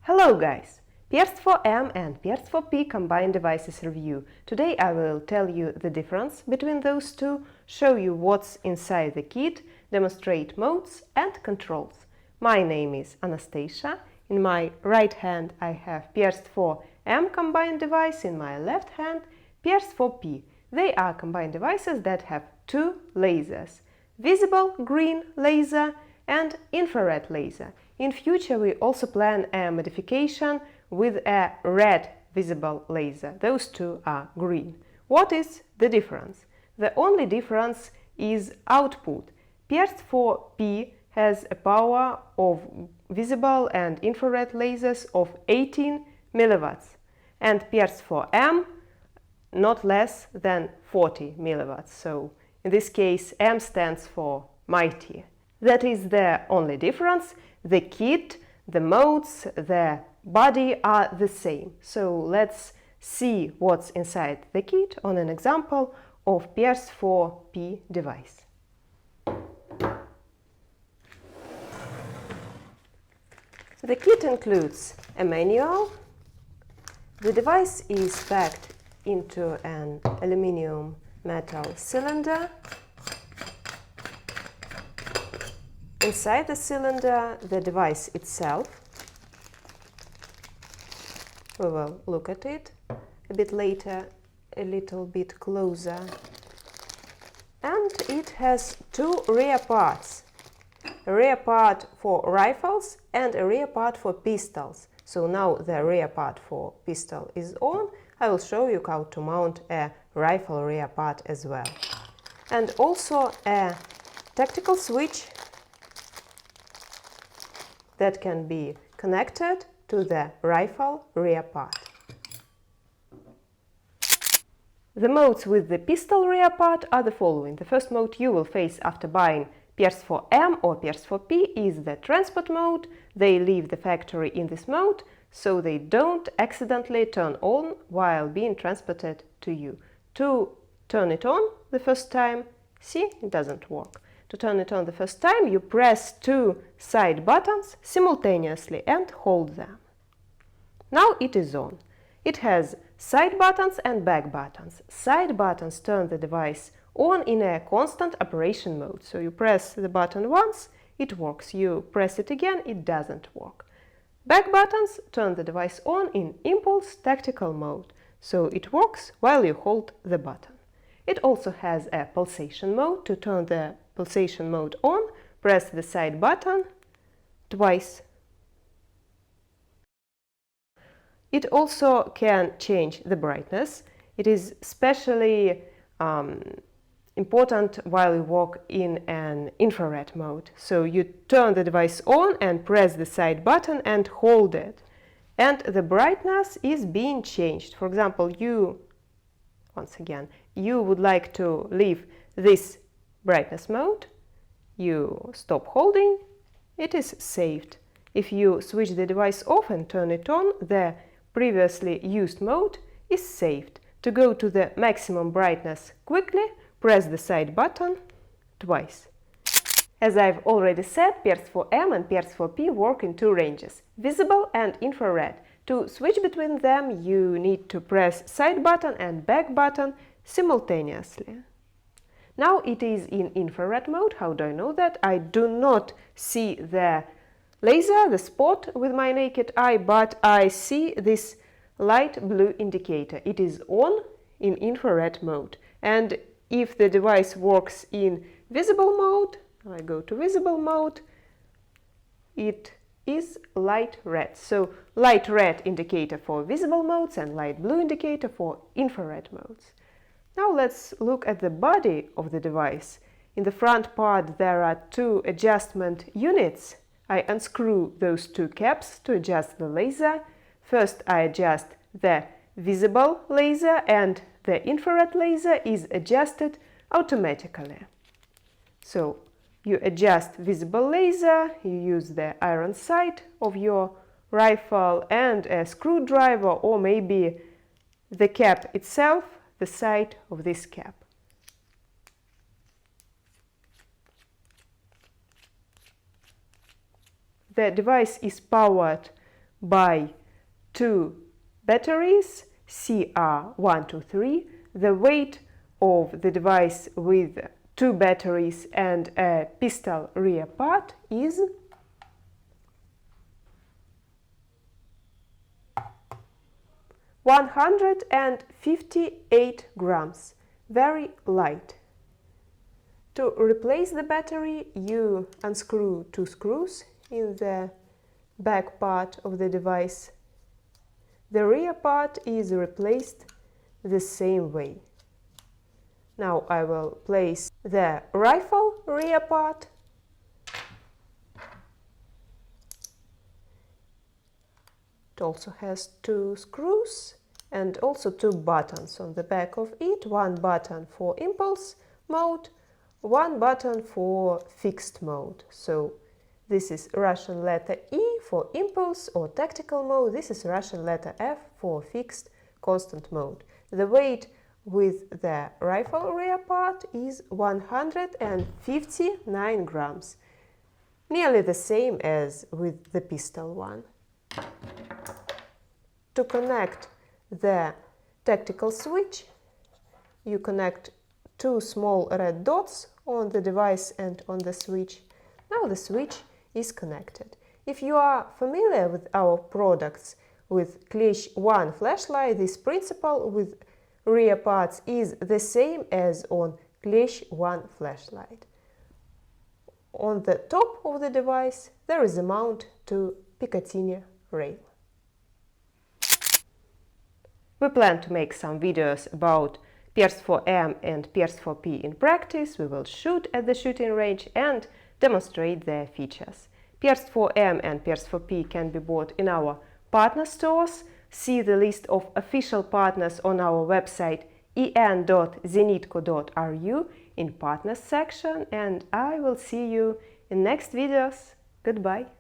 Hello guys! Perst-4M and Perst-4P combined devices review. Today I will tell you the difference between those two, show you what's inside the kit, demonstrate modes and controls. My name is Anastasia. In my right hand I have Perst-4M combined device, in my left hand Perst-4P. They are combined devices that have two lasers: visible green laser and infrared laser. In future we also plan a modification with a red visible laser. Those two are green. What is the difference? The only difference is output. Perst-4P has a power of visible and infrared lasers of 18 milliwatts and Perst-4M not less than 40 milliwatts. So in this case M stands for mighty. That is the only difference. The kit, the modes, the body are the same. So let's see what's inside the kit on an example of Perst-4P device. The kit includes a manual. The device is packed into an aluminum metal cylinder. Inside the cylinder, the device itself. We will look at it a bit later, a little bit closer. And it has two rear parts. A rear part for rifles and a rear part for pistols. So now the rear part for pistol is on. I will show you how to mount a rifle rear part as well. And also a tactical switch that can be connected to the rifle rear part. The modes with the pistol rear part are the following. The first mode you will face after buying Perst-4M or Perst-4P is the transport mode. They leave the factory in this mode, so they don't accidentally turn on while being transported to you. To turn it on the first time, see, it doesn't work. To turn it on the first time, you press two side buttons simultaneously and hold them. Now it is on. It has side buttons and back buttons. Side buttons turn the device on in a constant operation mode. So you press the button once, it works. You press it again, it doesn't work. Back buttons turn the device on in impulse tactical mode. So it works while you hold the button. It also has a pulsation mode. To turn the pulsation mode on, press the side button twice. It also can change the brightness. It is especially important while you work in an infrared mode. So you turn the device on and press the side button and hold it. And the brightness is being changed. For example, once again, you would like to leave this brightness mode. You stop holding, it is saved. If you switch the device off and turn it on, the previously used mode is saved. To go to the maximum brightness quickly, press the side button twice. As I've already said, Perst-4M and Perst-4P work in two ranges, visible and infrared. To switch between them, you need to press side button and back button simultaneously. Now it is in infrared mode. How do I know that? I do not see the laser, the spot with my naked eye, but I see this light blue indicator. It is on in infrared mode. And if the device works in visible mode, I go to visible mode, it is light red. So light red indicator for visible modes and light blue indicator for infrared modes. Now let's look at the body of the device. In the front part there are two adjustment units. I unscrew those two caps to adjust the laser. First I adjust the visible laser and the infrared laser is adjusted automatically. So you adjust visible laser, you use the iron sight of your rifle and a screwdriver or maybe the cap itself, the sight of this cap. The device is powered buy 2 batteries CR123. The weight of the device with 2 batteries and a pistol rear part is 158 grams, very light. To replace the battery, you unscrew 2 screws in the back part of the device. The rear part is replaced the same way. Now I will place the rifle rear part. It also has 2 screws and also 2 buttons on the back of it. 1 button for impulse mode, 1 button for fixed mode. So this is Russian letter E for impulse or tactical mode. This is Russian letter F for fixed constant mode. The weight with the rifle rear part is 159 grams, nearly the same as with the pistol one. To connect the tactical switch, you connect 2 small red dots on the device and on the switch. Now the switch is connected. If you are familiar with our products with Klещ 1 flashlight, this principle with rear parts is the same as on Klещ 1 flashlight. On the top of the device there is a mount to Picatinny rail. We plan to make some videos about Perst-4M and Perst-4P in practice. We will shoot at the shooting range and demonstrate their features. Perst-4M and Perst-4P can be bought in our partner stores. See the list of official partners on our website en.zenitco.ru in partners section, and I will see you in next videos. Goodbye.